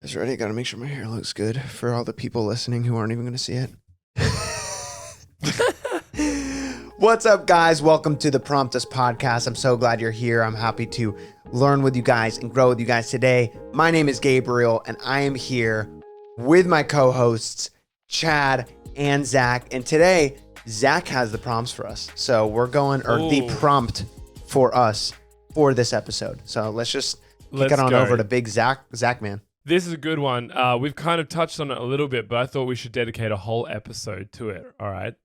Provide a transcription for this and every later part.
Guys ready? Got to make sure my hair looks good for all the people listening who aren't even going to see it. What's up, guys? Welcome to the Prompt Us podcast. I'm so glad you're here. I'm happy to learn with you guys and grow with you guys today. My name is Gabriel, and I am here with my co-hosts, Chad and Zach. And today, Zach has the prompts for us. So we're going, or the prompt for us for this episode. So let's just kick it on over to big Zach man. This is a good one. We've kind of touched on it a little bit, but I thought we should dedicate a whole episode to it. All right.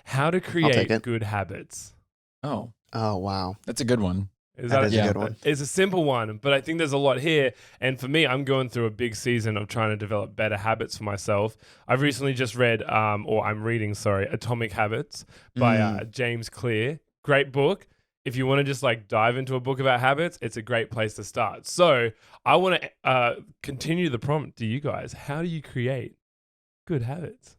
How to create good habits. Oh, wow. That's a good one. That is a good one. It's a simple one, but I think there's a lot here. And for me, I'm going through a big season of trying to develop better habits for myself. I've recently just read, I'm reading, Atomic Habits by James Clear. Great book. If you want to just dive into a book about habits, it's a great place to start. So I want to continue the prompt to you guys. How do you create good habits?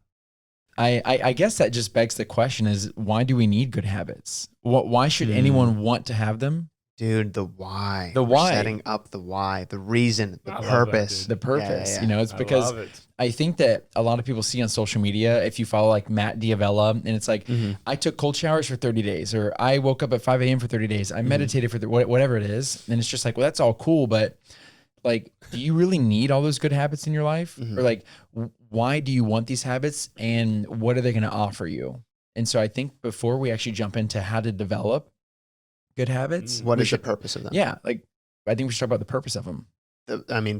I guess that just begs the question is, why do we need good habits? Why should anyone want to have them? Dude, the why. The why. We're setting up the why, the reason, the purpose. The purpose. Yeah. You know, it's because I think that a lot of people see on social media, if you follow Matt Diavella, and it's I took cold showers for 30 days, or I woke up at 5 a.m. for 30 days. I meditated for whatever it is. And it's just well, that's all cool. But do you really need all those good habits in your life? Or why do you want these habits, and what are they going to offer you? And so I think before we actually jump into how to develop good habits, what is the purpose of them? Yeah. I think we should talk about the purpose of them.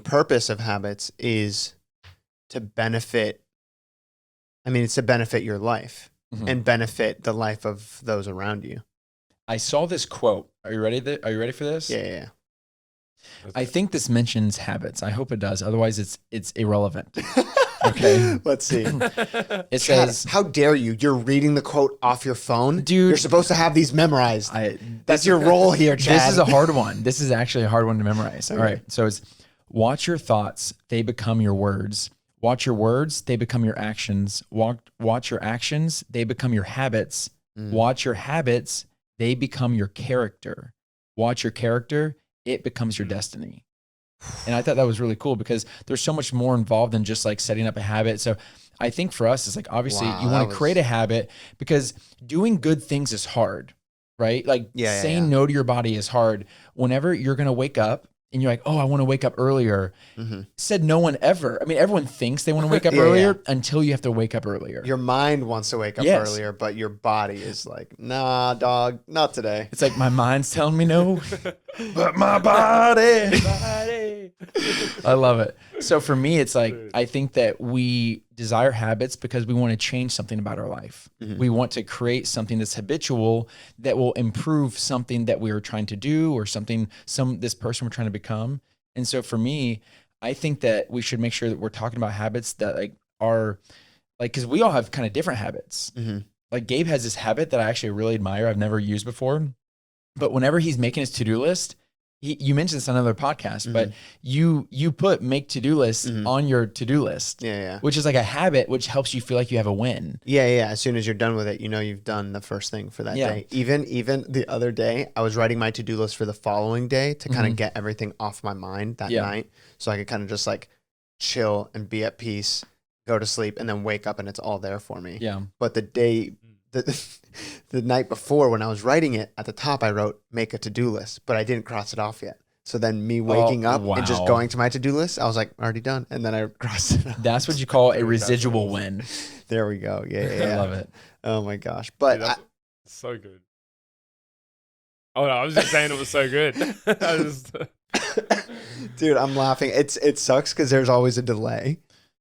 Purpose of habits is to benefit. It's to benefit your life and benefit the life of those around you. I saw this quote. Are you ready? Are you ready for this? Yeah. I think this mentions habits. I hope it does. Otherwise, it's irrelevant. Okay. Let's see. It Chad, says, how dare you? You're reading the quote off your phone? Dude. You're supposed to have these memorized. That's your role here, Chad. This is a hard one. This is actually a hard one to memorize. All right. So it's watch your thoughts. They become your words. Watch your words. They become your actions. Watch your actions. They become your habits. Watch your habits. They become your character. Watch your character. It becomes your destiny. And I thought that was really cool because there's so much more involved than just setting up a habit. So I think for us, it's obviously you want to create a habit because doing good things is hard, right? Saying no to your body is hard. Whenever you're going to wake up and you're oh, I want to wake up earlier. Said no one ever. Everyone thinks they want to wake up earlier until you have to wake up earlier. Your mind wants to wake up earlier, but your body is nah, dog, not today. It's my mind's telling me no, but my body. I love it. So for me, it's I think that we desire habits because we want to change something about our life. We want to create something that's habitual that will improve something that we are trying to do or this person we're trying to become. And so for me, I think that we should make sure that we're talking about habits that are because we all have kind of different habits. Gabe has this habit that I actually really admire. I've never used before, but whenever he's making his to-do list, you mentioned this on another podcast, but you put make to-do lists on your to-do list, which is a habit, which helps you feel like you have a win. As soon as you're done with it, you've done the first thing for that day. Even the other day, I was writing my to-do list for the following day to kind of get everything off my mind that night, so I could kind of just chill and be at peace, go to sleep, and then wake up and it's all there for me. But the night before when I was writing it, at the top I wrote make a to-do list, but I didn't cross it off yet. So then me waking up and just going to my to-do list, I was already done. And then I crossed it off. That's what you call a residual win. There we go. Yeah. I love it. Oh my gosh. But Dude, so good. Oh no, I was just saying it was so good. Dude, I'm laughing. It sucks because there's always a delay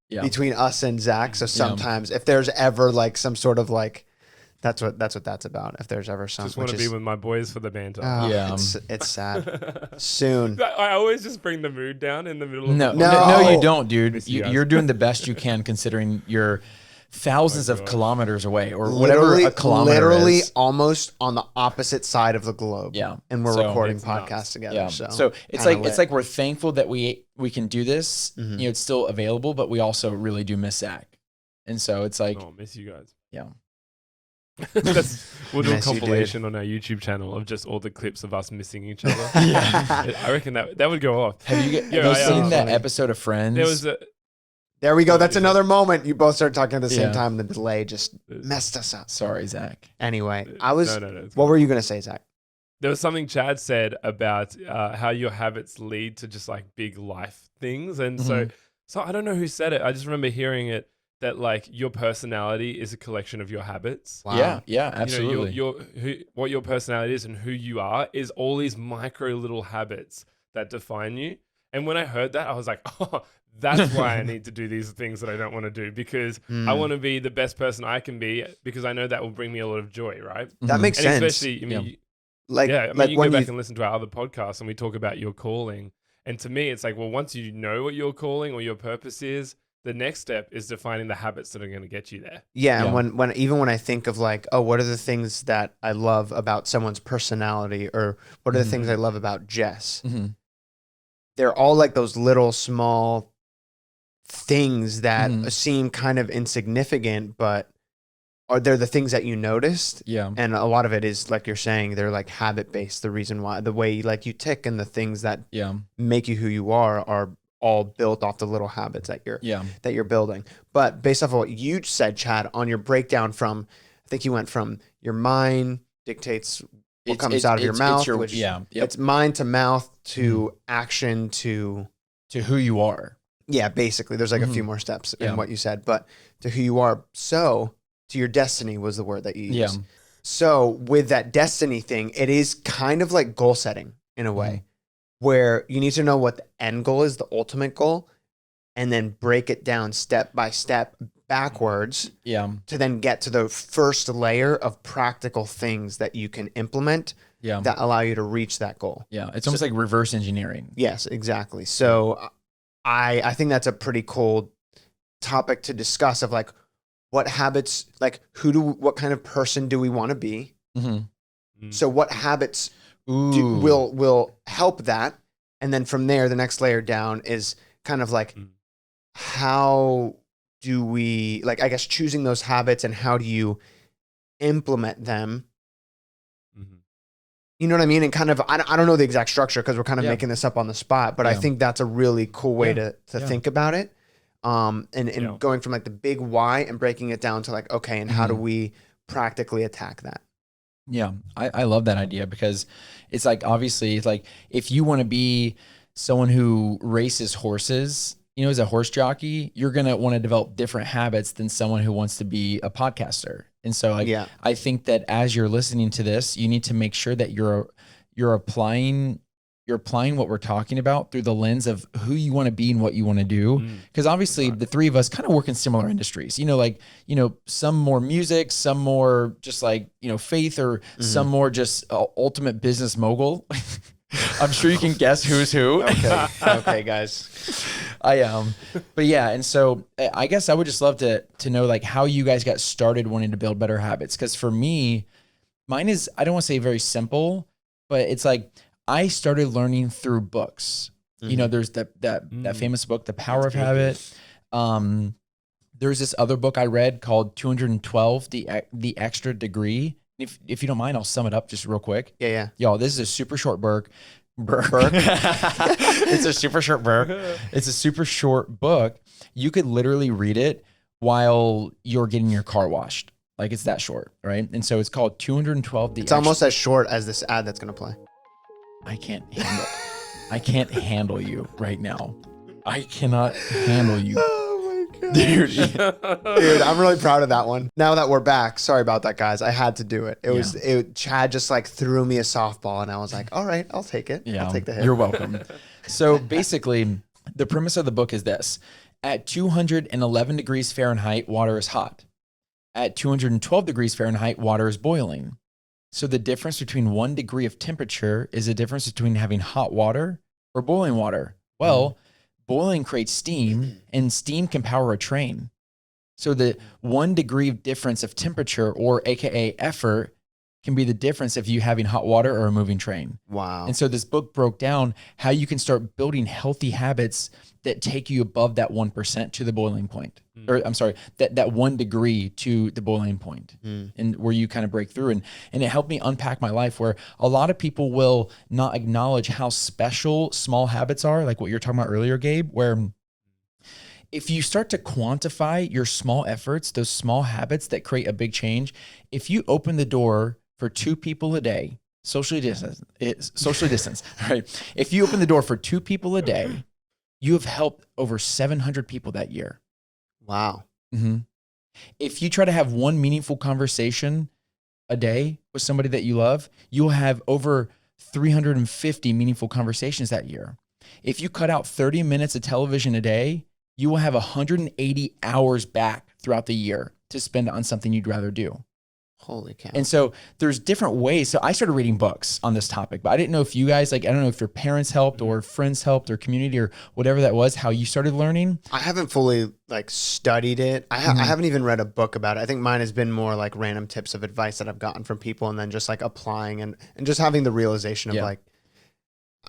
between us and Zach. So sometimes if there's ever some sort of that's what that's about. If there's ever some, just want to be with my boys for the banter. It's sad. Soon. I always just bring the mood down in the middle of No, you don't, dude. You're doing the best you can considering you're thousands of kilometers away or whatever a kilometer is. Almost on the opposite side of the globe. Yeah. And we're recording podcasts together. Yeah. So it's we're thankful that we can do this. It's still available, but we also really do miss Zach. And so it's oh, miss you guys. Yeah. We'll do a Yes, you did. compilation on our YouTube channel of just all the clips of us missing each other. I reckon that would go off. Have you Yeah, seen that funny. episode of Friends? There was a There we go. Oh, That's is another moment. You both started talking at the same Yeah. time. And the delay just messed us up. Sorry, Zach. Anyway, I was. no. It's What fine. were you gonna say, Zach? There was something Chad said about how your habits lead to just like big life things, and so I don't know who said it. I just remember hearing it that like your personality is a collection of your habits. Wow. Yeah, absolutely. You know, what your personality is and who you are is all these micro little habits that define you. And when I heard that, I was like, oh, that's why I need to do these things that I don't want to do, because I want to be the best person I can be, because I know that will bring me a lot of joy, right? That makes And sense. especially, I mean, Yeah. Like, yeah, I mean, like you when can go you back and listen to our other podcasts and we talk about your calling. And to me, it's like, well, once you know what your calling or your purpose is, the next step is defining the habits that are going to get you there. Yeah, Yeah. and when I think of like, oh, what are the things that I love about someone's personality, or what are the things I love about Jess? Mm-hmm. They're all like those little small things that Mhm. seem kind of insignificant, but are they're the things that you noticed. Yeah. And a lot of it is like you're saying, they're like habit based. The reason why, the way like you tick and the things that Yeah. make you who you are all built off the little habits that you're building. But based off of what you said, Chad, on your breakdown from, I think you went from your mind dictates what comes out of your mouth, which it's mind to mouth to action to who you are. yeah, basically. There's like a few more steps in what you said, but to who you are. So to your destiny was the word that you used. Yeah. So with that destiny thing, it is kind of like goal setting in a way, where you need to know what the end goal is, the ultimate goal, and then break it down step by step backwards Yeah. to then get to the first layer of practical things that you can implement Yeah. that allow you to reach that goal. Yeah. It's almost like reverse engineering. Yes, exactly. So I think that's a pretty cool topic to discuss, of like, what habits, like what kind of person do we want to be? Mm-hmm. So what habits will help that? And then from there, the next layer down is kind of like, how do we, like, I guess choosing those habits and how do you implement them? You know what I mean? And kind of, I don't know the exact structure because we're kind of making this up on the spot, but I think that's a really cool way to think about it. And going from like the big why and breaking it down to like, okay, and how do we practically attack that? Yeah, I love that idea, because it's like, obviously, it's like if you want to be someone who races horses, you know, as a horse jockey, you're going to want to develop different habits than someone who wants to be a podcaster. And so I think that as you're listening to this, you need to make sure that you're applying what we're talking about through the lens of who you want to be and what you want to do. Because obviously the three of us kind of work in similar industries, some more music, some more just like, faith, or some more just ultimate business mogul. I'm sure you can guess who's who. Okay, guys. But yeah. And so I guess I would just love to know like how you guys got started wanting to build better habits. Cause for me, mine is, I don't want to say very simple, but it's like, I started learning through books. There's that famous book, The Power of Habit. There's this other book I read called 212, The Extra Degree. If you don't mind, I'll sum it up just real quick. Yeah. Y'all, this is a super short book. It's a super short book. It's a super short book. You could literally read it while you're getting your car washed. Like, it's that short, right? And so it's called 212. It's almost as short as this ad that's going to play. I can't handle you right now. I cannot handle you. Oh my God. Dude, I'm really proud of that one. Now that we're back, sorry about that, guys. I had to do it. Chad just like threw me a softball and I was like, all right, I'll take it. Yeah, I'll take the hit. You're welcome. So basically, the premise of the book is this. At 211 degrees Fahrenheit, water is hot. At 212 degrees Fahrenheit, water is boiling. So the difference between 1 degree of temperature is the difference between having hot water or boiling water. Well, boiling creates steam, and steam can power a train. So the 1 degree of difference of temperature, or AKA effort, can be the difference if you having hot water or a moving train. Wow. And so this book broke down how you can start building healthy habits that take you above that 1% to the boiling point. Or I'm sorry, that 1 degree to the boiling point, and where you kind of break through. And it helped me unpack my life, where a lot of people will not acknowledge how special small habits are, like what you're talking about earlier, Gabe, where if you start to quantify your small efforts, those small habits that create a big change, if you open the door for 2 people a day, socially distance, right? If you open the door for 2 people a day, you have helped over 700 people that year. Wow. Mm-hmm. If you try to have one meaningful conversation a day with somebody that you love, you'll have over 350 meaningful conversations that year. If you cut out 30 minutes of television a day, you will have 180 hours back throughout the year to spend on something you'd rather do. Holy cow. And so there's different ways. So I started reading books on this topic, but I didn't know if you guys, I don't know if your parents helped or friends helped or community or whatever that was, how you started learning. I haven't fully studied it. I haven't even read a book about it. I think mine has been more like random tips of advice that I've gotten from people, and then just like applying and just having the realization of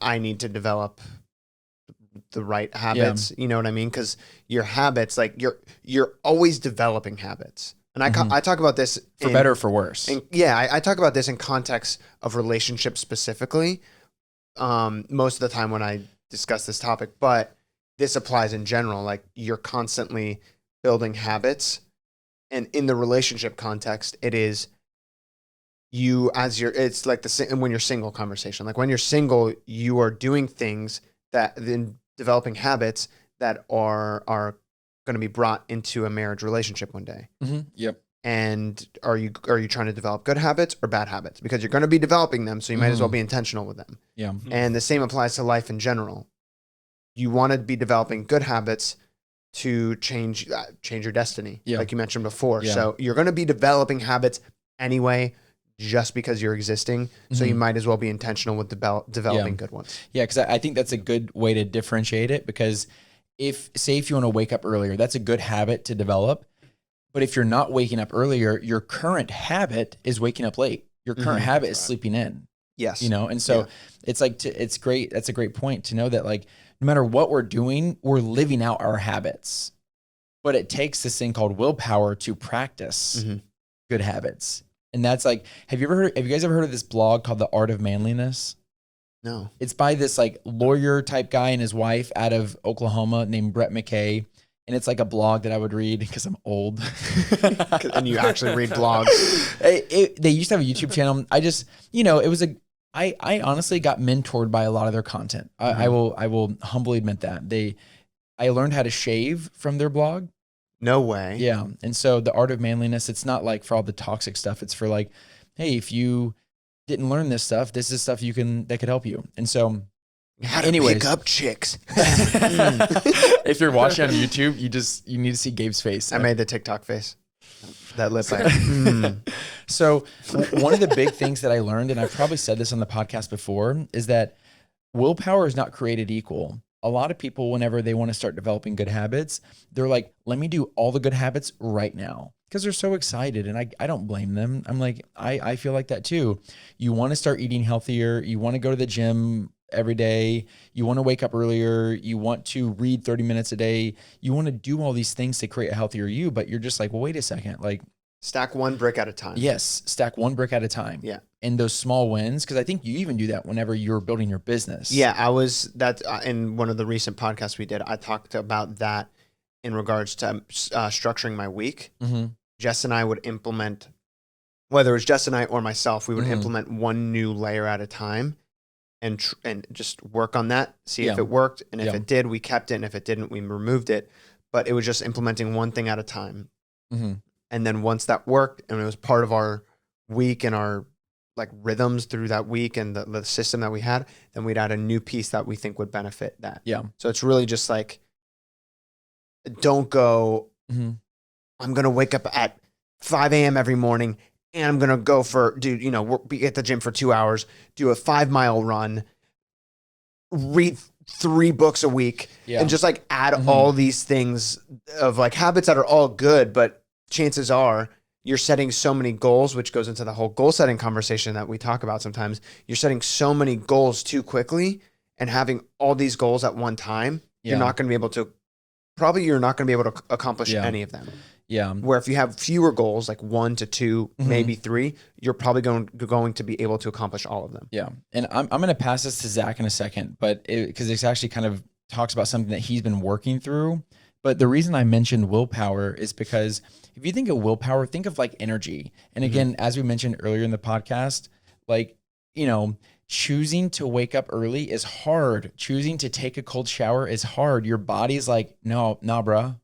I need to develop the right habits. You know what I mean? Because your habits, you're always developing habits. And I talk about this for better or for worse. I talk about this in context of relationships specifically, most of the time when I discuss this topic, but this applies in general. Like, you're constantly building habits, and in the relationship context, it is it's like when you're single conversation. Like, when you're single, you are doing things that then developing habits that are going to be brought into a marriage relationship one day. Mm-hmm. Yep. And are you trying to develop good habits or bad habits? Because you're going to be developing them, so you might as well be intentional with them. Yeah. And the same applies to life in general. You want to be developing good habits to change your destiny, like you mentioned before. Yeah. So you're going to be developing habits anyway, just because you're existing. So you might as well be intentional with developing good ones. Yeah, because I think that's a good way to differentiate it, because if you want to wake up earlier, that's a good habit to develop. But if you're not waking up earlier, your current habit is waking up late. Your current habit is sleeping in. Yes. And so it's it's great. That's a great point to know that, like, no matter what we're doing, we're living out our habits. But it takes this thing called willpower to practice good habits. And that's like, have you guys ever heard of this blog called The Art of Manliness? No. It's by this lawyer type guy and his wife out of Oklahoma named Brett McKay. And it's like a blog that I would read because I'm old. And you actually read blogs. They used to have a YouTube channel. I just, it was I honestly got mentored by a lot of their content. I will humbly admit that. I learned how to shave from their blog. No way. Yeah. And so The Art of Manliness, it's not like for all the toxic stuff. It's for like, hey, if you didn't learn this stuff, this is stuff that could help you. And so how to pick up chicks. If you're watching on YouTube, you need to see Gabe's face. I made the TikTok face. That lip. So one of the big things that I learned, and I've probably said this on the podcast before, is that willpower is not created equal. A lot of people, whenever they want to start developing good habits, they're like, let me do all the good habits right now, because they're so excited. And I don't blame them. I'm like, I feel like that too. You want to start eating healthier. You want to go to the gym every day. You want to wake up earlier. You want to read 30 minutes a day. You want to do all these things to create a healthier you, but you're just like, well, wait a second. Like, stack one brick at a time. Yes. Stack one brick at a time. Yeah. And those small wins, because I think you even do that whenever you're building your business. Yeah. In one of the recent podcasts we did, I talked about that in regards to structuring my week. Mm-hmm. Jess and I would implement, whether it was Jess and I or myself, we would implement one new layer at a time and just work on that, see if it worked. And if it did, we kept it. And if it didn't, we removed it. But it was just implementing one thing at a time. Mm-hmm. And then once that worked and it was part of our week and our like rhythms through that week and the system that we had, then we'd add a new piece that we think would benefit that. Yeah. So it's really just like, don't go, I'm going to wake up at 5 a.m. every morning and I'm going to go be at the gym for 2 hours, do a 5-mile run, read 3 books a week, and just like add all these things of like habits that are all good, but chances are you're setting so many goals, which goes into the whole goal setting conversation that we talk about sometimes. You're setting so many goals too quickly and having all these goals at one time. You're not going to be able to accomplish any of them. Yeah. Where if you have fewer goals, like 1 to 2, maybe 3, you're probably going to be able to accomplish all of them. Yeah. And I'm going to pass this to Zach in a second, but because it's actually kind of talks about something that he's been working through. But the reason I mentioned willpower is because if you think of willpower, think of like energy. And again, as we mentioned earlier in the podcast, like, choosing to wake up early is hard. Choosing to take a cold shower is hard. Your body's like, no, nah, bruh.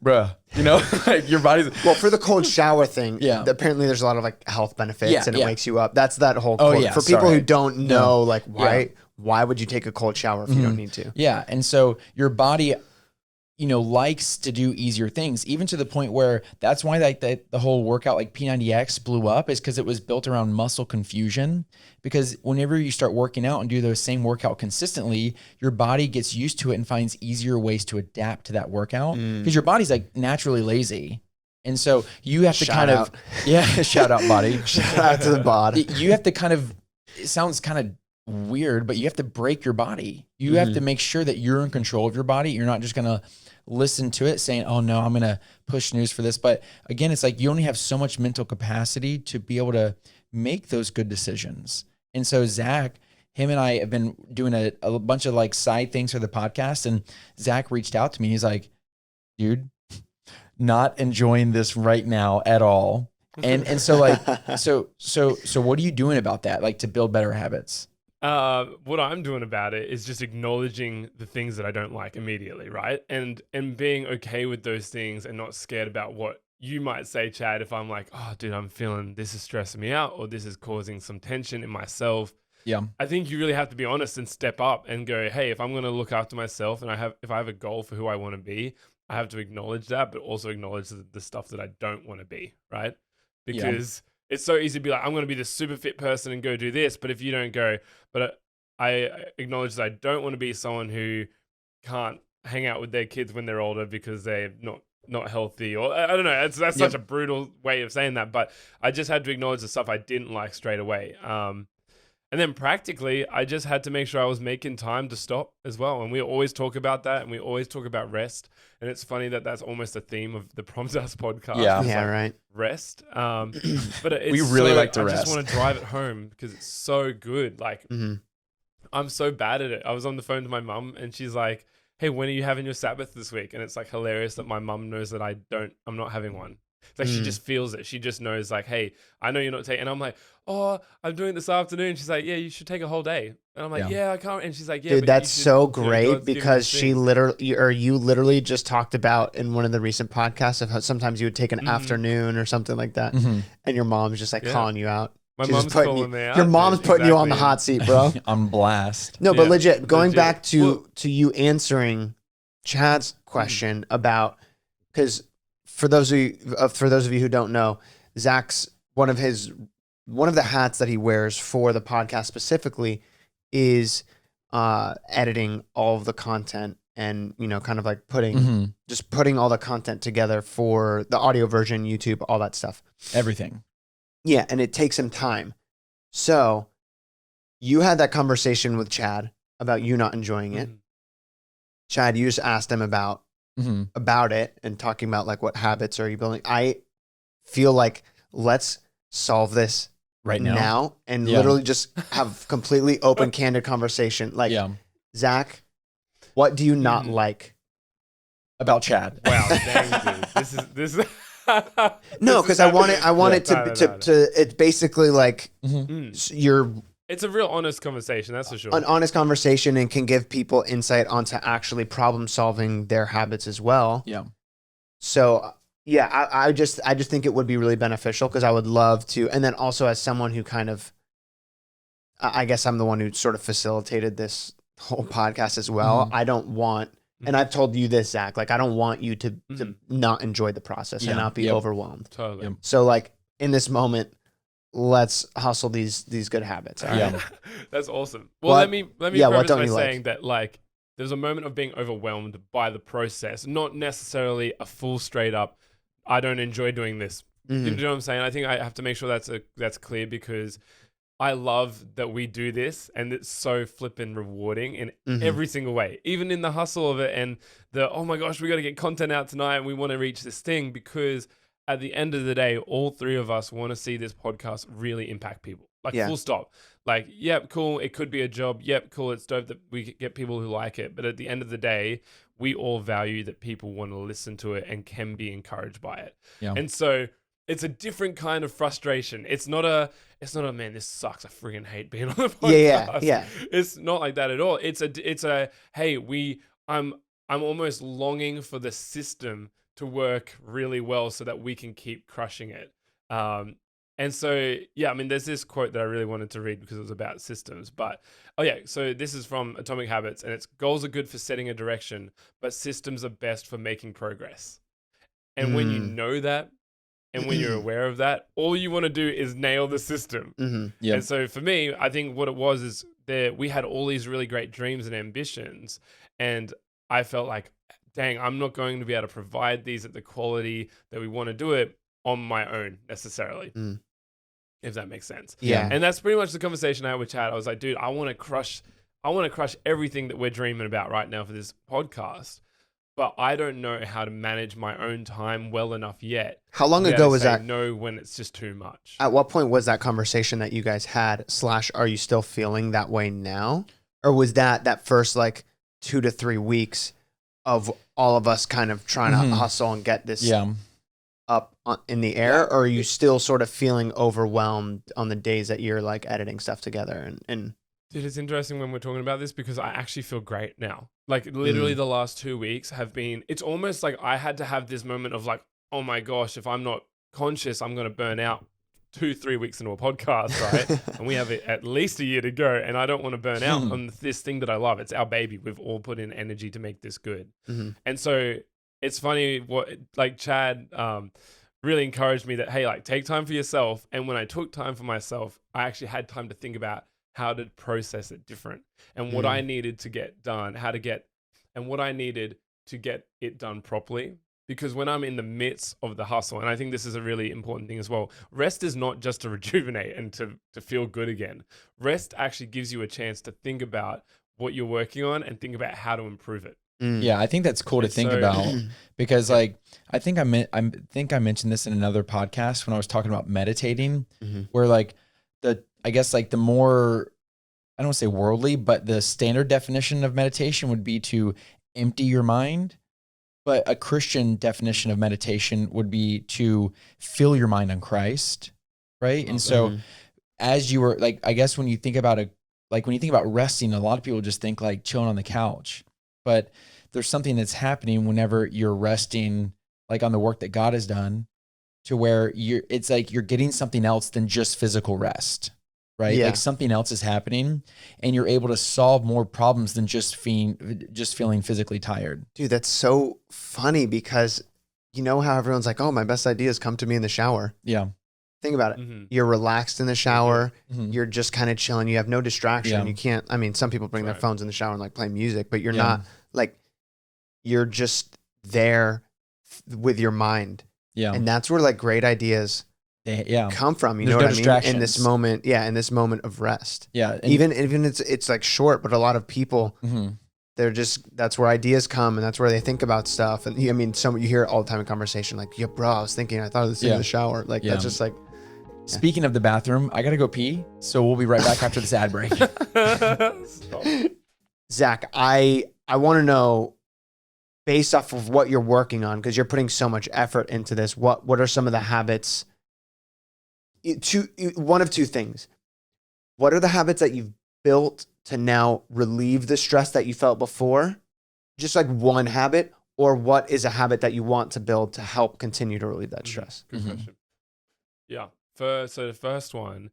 Like your body's well, for the cold shower thing. Apparently there's a lot of like health benefits and it wakes you up. That's that whole quote. For people who don't know, like why would you take a cold shower if you don't need to? Yeah. And so your body, likes to do easier things, even to the point where that's why like the whole workout like P90X blew up, is because it was built around muscle confusion. Because whenever you start working out and do the same workout consistently, your body gets used to it and finds easier ways to adapt to that workout, because your body's like naturally lazy. And so you have to shout out body. Shout out to the body. You have to it sounds kind of weird, but you have to break your body. You have to make sure that you're in control of your body. You're not just going to listen to it saying, oh no, I'm going to push snooze for this. But again, it's like you only have so much mental capacity to be able to make those good decisions. And so Zach, him and I have been doing a bunch of like side things for the podcast. And Zach reached out to me. He's like, dude, not enjoying this right now at all. And so like, so what are you doing about that? Like to build better habits? What I'm doing about it is just acknowledging the things that I don't like immediately, right? And being okay with those things and not scared about what you might say, Chad, if I'm like, oh, dude, I'm feeling this is stressing me out, or this is causing some tension in myself. Yeah. I think you really have to be honest and step up and go, hey, if I'm going to look after myself and if I have a goal for who I want to be, I have to acknowledge that, but also acknowledge the stuff that I don't want to be, right? Because it's so easy to be like, I'm going to be this super fit person and go do this. But if you don't go, but I acknowledge that I don't want to be someone who can't hang out with their kids when they're older because they're not healthy, or I don't know. That's such a brutal way of saying that. But I just had to acknowledge the stuff I didn't like straight away. And then practically, I just had to make sure I was making time to stop as well. And we always talk about that, and we always talk about rest. And it's funny that that's almost a theme of the Prompt Us podcast. Yeah, right. Rest. But it's we really like to rest. I just want to drive it home because it's so good. Like, I'm so bad at it. I was on the phone to my mum, and she's like, hey, when are you having your Sabbath this week? And it's like hilarious that my mum knows that I'm not having one. It's like she just feels it. She just knows like, hey, I know you're not taking. And I'm like, oh, I'm doing it this afternoon. She's like, yeah, you should take a whole day. And I'm like, yeah, I can't. And she's like, yeah, dude, but that's so great God's because given us you literally just talked about in one of the recent podcasts of how sometimes you would take an afternoon or something like that, and your mom's just like calling you out. My She's mom's calling me out. Your mom's putting you on the hot seat, bro. On blast. No, but legit, going back to you answering Chad's question about, because for those of you who don't know, Zach's one of the hats that he wears for the podcast specifically is editing all of the content and kind of like putting all the content together for the audio version, YouTube, all that stuff. Everything. Yeah, and it takes him time. So you had that conversation with Chad about you not enjoying it. Chad, you just asked him about it and talking about like what habits are you building. I feel like let's solve this right now and literally just have completely open, candid conversation. Like, Zach, what do you not like about Chad? Wow, dang, dude. This is no, because I want it to it's basically like it's a real honest conversation, that's for sure. An honest conversation, and can give people insight onto actually problem solving their habits as well. Yeah. So yeah, I just think it would be really beneficial because I would love to. And then also as someone who kind of, I guess I'm the one who sort of facilitated this whole podcast as well. I don't want, and I've told you this, Zach, like I don't want you to not enjoy the process and not be overwhelmed. Totally. Yep. So like in this moment, let's hustle these good habits. All right? That's awesome. Well, let me preface by saying that like there's a moment of being overwhelmed by the process, not necessarily a full straight up, I don't enjoy doing this Do you know what I'm saying? I think I have to make sure that's clear, because I love that we do this, and it's so flippin' rewarding in every single way, even in the hustle of it and the, oh my gosh, we got to get content out tonight and we want to reach this thing, because at the end of the day, all three of us want to see this podcast really impact people. Like, full stop. Like, yep, cool. It could be a job. Yep, cool. It's dope that we get people who like it. But at the end of the day, we all value that people want to listen to it and can be encouraged by it. Yeah. And so it's a different kind of frustration. It's not a man, this sucks, I freaking hate being on the podcast. Yeah. It's not like that at all. It's a hey, I'm almost longing for the system to work really well so that we can keep crushing it. And so, yeah, I mean, there's this quote that I really wanted to read because it was about systems. But, so this is from Atomic Habits, and it's, goals are good for setting a direction, but systems are best for making progress. And when you know that, and when you're aware of that, all you want to do is nail the system. Yep. And so for me, I think what it was is that we had all these really great dreams and ambitions, and I felt like, dang, I'm not going to be able to provide these at the quality that we want to do it on my own necessarily, if that makes sense. Yeah. And that's pretty much the conversation I had with Chad. I was like, dude, I want to crush everything that we're dreaming about right now for this podcast, but I don't know how to manage my own time well enough yet. How long ago was that? No, when it's just too much. At what point was that conversation that you guys had / are you still feeling that way now? Or was that first like 2 to 3 weeks of all of us kind of trying to hustle and get this up in the air, or are you still sort of feeling overwhelmed on the days that you're like editing stuff together? And Dude, it's interesting when we're talking about this, because I actually feel great now. Like, literally the last 2 weeks have been, it's almost like I had to have this moment of like, oh my gosh, if I'm not conscious, I'm going to burn out 2-3 weeks into a podcast, right? And we have at least a year to go, and I don't want to burn out on this thing that I love. It's our baby. We've all put in energy to make this good. And so it's funny what, like, Chad really encouraged me that, hey, like, take time for yourself. And when I took time for myself, I actually had time to think about how to process it different, and what I needed to get done, and what I needed to get it done properly. Because when I'm in the midst of the hustle, and I think this is a really important thing as well, rest is not just to rejuvenate and to feel good again. Rest actually gives you a chance to think about what you're working on and think about how to improve it. Yeah, I think that's cool to think about, because like I think I mentioned this in another podcast when I was talking about meditating, where like I guess like the more, I don't want to say worldly, but the standard definition of meditation would be to empty your mind. But a Christian definition of meditation would be to fill your mind on Christ, right? And so as you were like, I guess when you think about resting, a lot of people just think like chilling on the couch. But there's something that's happening whenever you're resting, like on the work that God has done, to where it's like you're getting something else than just physical rest, right? Yeah. Like something else is happening, and you're able to solve more problems than just feeling physically tired. Dude, that's so funny, because you know how everyone's like, oh, my best ideas come to me in the shower. Yeah. Think about it. You're relaxed in the shower. You're just kind of chilling. You have no distraction. Yeah. You can't, I mean, some people bring their phones in the shower and like play music, but you're not like, you're just there with your mind. Yeah. And that's where like great ideas come from. You know what I mean? In this moment. Yeah. In this moment of rest. Yeah. Even it's like short, but a lot of people, they're just, that's where ideas come, and that's where they think about stuff. And I mean, you hear it all the time in conversation, like, yeah, bro, I was thinking, I thought of this in the shower. Like, that's just like. Speaking of the bathroom, I got to go pee. So we'll be right back after this ad break. Zach, I want to know, based off of what you're working on, because you're putting so much effort into this, what are some of the habits? One of two things. What are the habits that you've built to now relieve the stress that you felt before? Just like one habit, or what is a habit that you want to build to help continue to relieve that stress? Good question. Yeah. So the first one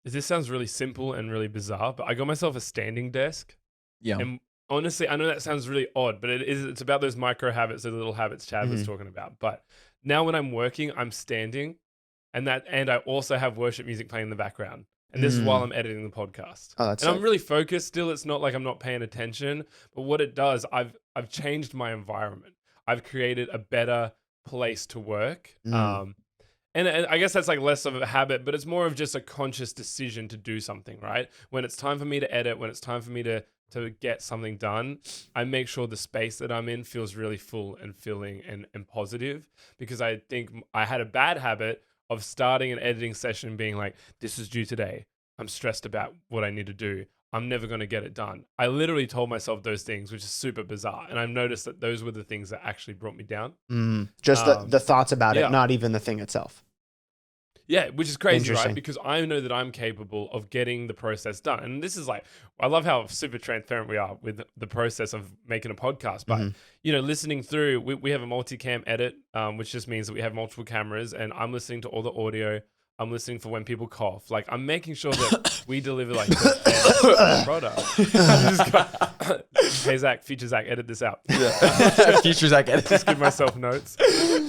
is, this sounds really simple and really bizarre, but I got myself a standing desk. Yeah. And honestly, I know that sounds really odd, but it's about those micro habits, the little habits Chad was talking about. But now when I'm working, I'm standing, and I also have worship music playing in the background. And this is while I'm editing the podcast. Oh, that's I'm really focused still. It's not like I'm not paying attention, but what it does, I've changed my environment. I've created a better place to work. And I guess that's like less of a habit, but it's more of just a conscious decision to do something, right? When it's time for me to edit, when it's time for me to get something done, I make sure the space that I'm in feels really full and filling and positive, because I think I had a bad habit of starting an editing session being like, this is due today. I'm stressed about what I need to do. I'm never going to get it done. I literally told myself those things, which is super bizarre. And I've noticed that those were the things that actually brought me down. Just the thoughts about yeah. it, not even the thing itself. Yeah, which is crazy, right? Because I know that I'm capable of getting the process done. And this is like, I love how super transparent we are with the process of making a podcast. But, you know, listening through, we have a multicam edit, which just means that we have multiple cameras, and I'm listening to all the audio. I'm listening for when people cough. Like, I'm making sure that we deliver like the best product. Hey, Zach, future Zach, edit this out. Future Zach, edit. Just give myself notes.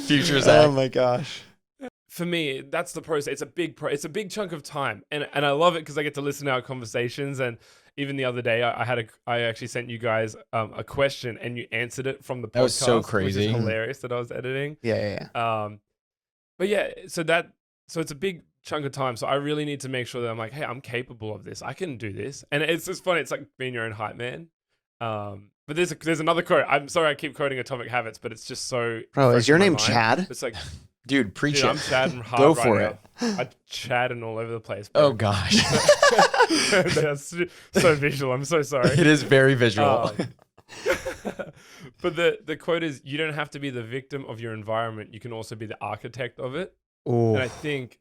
Future Zach. Oh my gosh. For me, that's the process. It's a big chunk of time, and I love it because I get to listen to our conversations. And even the other day, I actually sent you guys a question, and you answered it from the podcast. That was so crazy, which is hilarious that I was editing. Yeah. But yeah, so it's a big chunk of time. So I really need to make sure that I'm like, hey, I'm capable of this. I can do this, and it's just funny. It's like being your own hype man. But there's another quote. I'm sorry, I keep quoting Atomic Habits, but it's just so. Bro, is your name mind. Chad? It's like. Dude, preach it. I'm chatting hard. Go for right it. Now. I'm chatting all over the place. Bro. Oh gosh. That's so visual. I'm so sorry. It is very visual. But the quote is, you don't have to be the victim of your environment. You can also be the architect of it. Ooh. And I think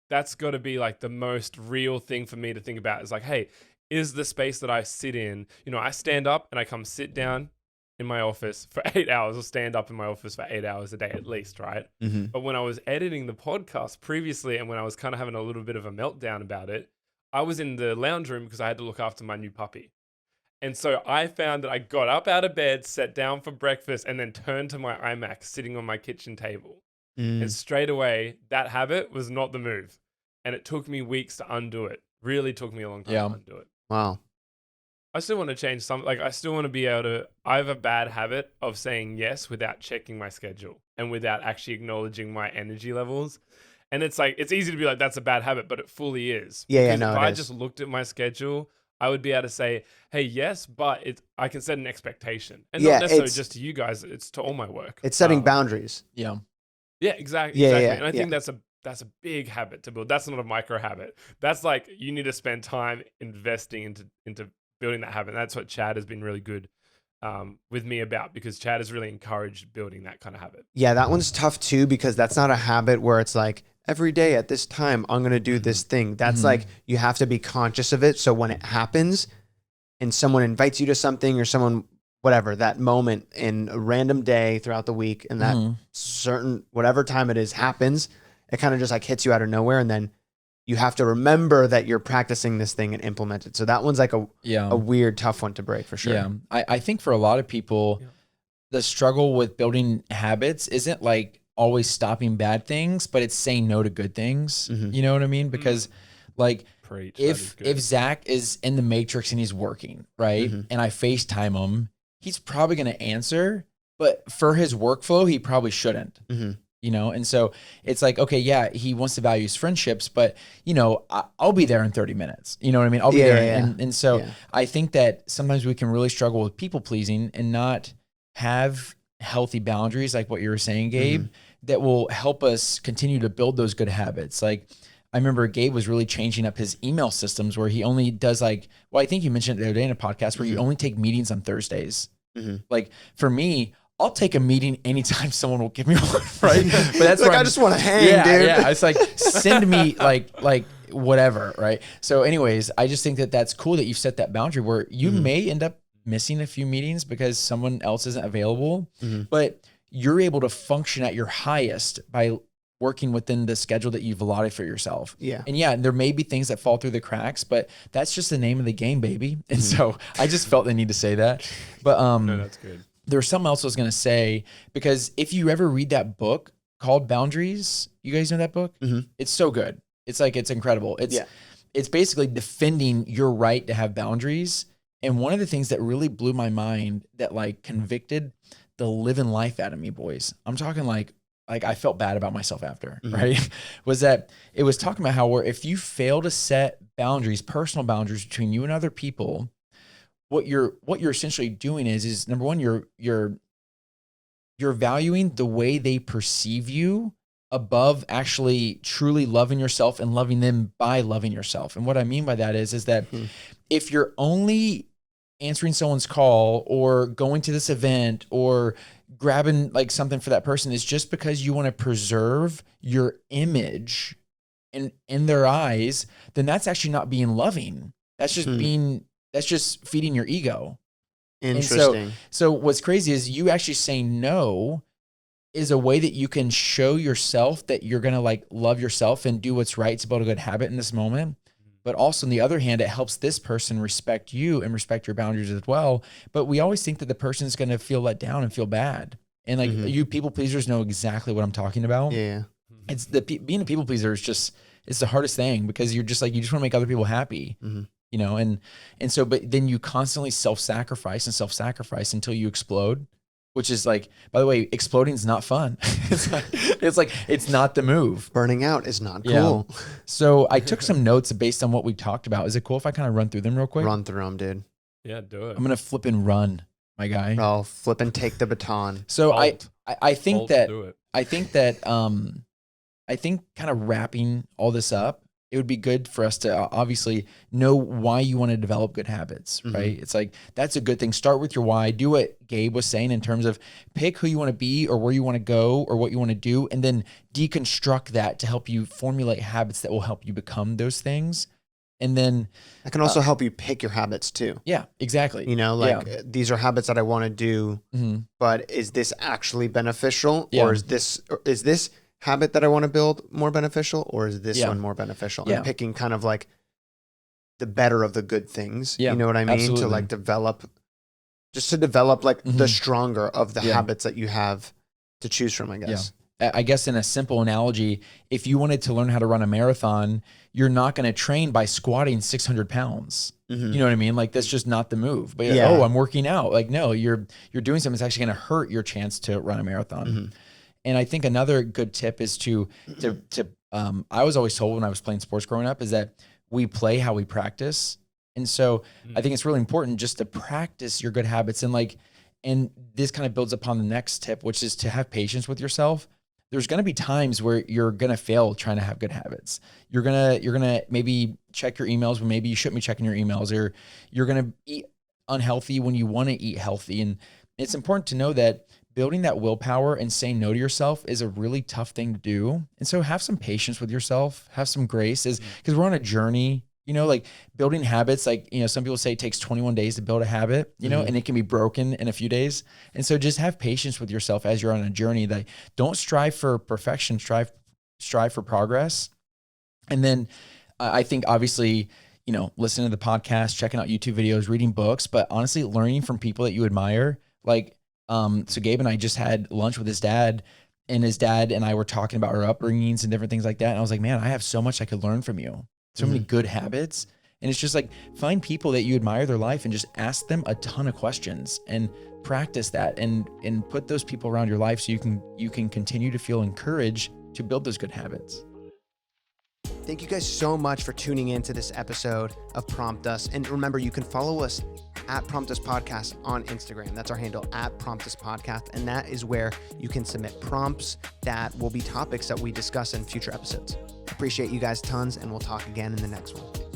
that's got to be like the most real thing for me to think about, is like, hey, is the space that I sit in, you know, I stand up and I come sit down in my office for 8 hours, or stand up in my office for 8 hours a day at least, right? But when I was editing the podcast previously, and when I was kind of having a little bit of a meltdown about it, I was in the lounge room because I had to look after my new puppy. And so I found that I got up out of bed, sat down for breakfast, and then turned to my iMac sitting on my kitchen table. And straight away, that habit was not the move. And it took me weeks to undo it. Really took me a long time to undo it. Wow. I still want to change something. Like, I still want to be able to. I have a bad habit of saying yes without checking my schedule and without actually acknowledging my energy levels. And it's like, it's easy to be like, that's a bad habit, but it fully is. Yeah, Because no, if it I is. just looked at my schedule, I would be able to say, hey, yes, but I can set an expectation. And Yeah, not necessarily it's- just to you guys, it's to all my work. It's setting boundaries. Yeah. Yeah, exactly. Yeah, exactly. yeah, And I think yeah. that's a big habit to build. That's not a micro habit. That's like, you need to spend time investing into building that habit. And that's what Chad has been really good with me about, because Chad has really encouraged building that kind of habit. Yeah, that one's tough too, because that's not a habit where it's like, every day at this time, I'm going to do this thing. That's like, you have to be conscious of it. So when it happens and someone invites you to something, or someone, whatever, that moment in a random day throughout the week, and that certain, whatever time it is happens, it kind of just like hits you out of nowhere. And then you have to remember that you're practicing this thing and implement it. So that one's like a weird, tough one to break for sure. Yeah. I think for a lot of people, the struggle with building habits isn't like always stopping bad things, but it's saying no to good things. You know what I mean? Because like, Preach. if Zach is in the Matrix and he's working, right, and I FaceTime him, he's probably going to answer, but for his workflow, he probably shouldn't. You know, and so it's like, okay, yeah, he wants to value his friendships, but you know, I'll be there in 30 minutes. You know what I mean? I'll be there. Yeah. And so I think that sometimes we can really struggle with people pleasing and not have healthy boundaries, like what you were saying, Gabe, that will help us continue to build those good habits. Like, I remember Gabe was really changing up his email systems where he only does like, well, I think you mentioned it the other day in a podcast where you only take meetings on Thursdays. Like for me, I'll take a meeting anytime someone will give me one, right? But that's like, where I just want to hang, dude. Yeah, it's like, send me like whatever, right? So anyways, I just think that that's cool that you've set that boundary where you may end up missing a few meetings because someone else isn't available, but you're able to function at your highest by working within the schedule that you've allotted for yourself. Yeah. And yeah, there may be things that fall through the cracks, but that's just the name of the game, baby. And so I just felt the need to say that. But No, that's good. there's something else I was going to say, because if you ever read that book called Boundaries, you guys know that book? It's so good. It's like, it's incredible. It's basically defending your right to have boundaries. And one of the things that really blew my mind, that like convicted the living life out of me, boys, I'm talking like like I felt bad about myself after, right? Was that it was talking about how if you fail to set boundaries, personal boundaries between you and other people, what you're essentially doing is number one, you're valuing the way they perceive you above actually truly loving yourself and loving them by loving yourself. And what I mean by that is that if you're only answering someone's call or going to this event or grabbing like something for that person is just because you want to preserve your image in their eyes, then that's actually not being loving. That's just that's just feeding your ego. Interesting. So what's crazy is you actually saying no is a way that you can show yourself that you're going to like love yourself and do what's right to build a good habit in this moment. But also on the other hand, it helps this person respect you and respect your boundaries as well. But we always think that the person is going to feel let down and feel bad. And like you people pleasers know exactly what I'm talking about. Yeah. It's being a people pleaser is just, it's the hardest thing because you're just like, you just want to make other people happy, you know? And so, but then you constantly self-sacrifice until you explode, which is like, by the way, exploding is not fun. It's not the move. Burning out is not cool. Yeah. So I took some notes based on what we talked about. Is it cool if I kind of run through them real quick? Run through them, dude. Yeah, do it. I'm going to flip and run, my guy. Oh, flip and take the baton. So Bolt. I think Bolt, that, do it. I think kind of wrapping all this up, it would be good for us to obviously know why you want to develop good habits, right? It's like, that's a good thing. Start with your why. Do what Gabe was saying in terms of pick who you want to be or where you want to go or what you want to do, and then deconstruct that to help you formulate habits that will help you become those things. And then that can also help you pick your habits too. Yeah, exactly. You know, like these are habits that I want to do, but is this actually beneficial? Or is this habit that I want to build more beneficial, or is this one more beneficial? And picking kind of like the better of the good things. You know what I mean? Absolutely. To like develop like the stronger of the habits that you have to choose from, I guess. I guess in a simple analogy, if you wanted to learn how to run a marathon, you're not going to train by squatting 600 pounds. You know what I mean? Like that's just not the move. But you're like, oh, I'm working out. Like, no, you're doing something that's actually going to hurt your chance to run a marathon. And I think another good tip is to I was always told when I was playing sports growing up is that we play how we practice. And so I think it's really important just to practice your good habits. And this kind of builds upon the next tip, which is to have patience with yourself. There's going to be times where you're going to fail trying to have good habits. You're going to maybe check your emails when maybe you shouldn't be checking your emails, or you're going to eat unhealthy when you want to eat healthy. And it's important to know that building that willpower and saying no to yourself is a really tough thing to do. And so have some patience with yourself, have some grace, because we're on a journey, you know, like building habits. Like, you know, some people say it takes 21 days to build a habit, you know, and it can be broken in a few days. And so just have patience with yourself as you're on a journey. That don't strive for perfection, strive for progress. And then I think obviously, you know, listening to the podcast, checking out YouTube videos, reading books, but honestly learning from people that you admire. Like, so Gabe and I just had lunch with his dad, and his dad and I were talking about our upbringings and different things like that. And I was like, man, I have so much I could learn from you. So many good habits. And it's just like, find people that you admire their life and just ask them a ton of questions and practice that and put those people around your life so you can continue to feel encouraged to build those good habits. Thank you guys so much for tuning in to this episode of Prompt Us. And remember, you can follow us at Prompt Us Podcast on Instagram. That's our handle, at Prompt Us Podcast. And that is where you can submit prompts that will be topics that we discuss in future episodes. Appreciate you guys tons, and we'll talk again in the next one.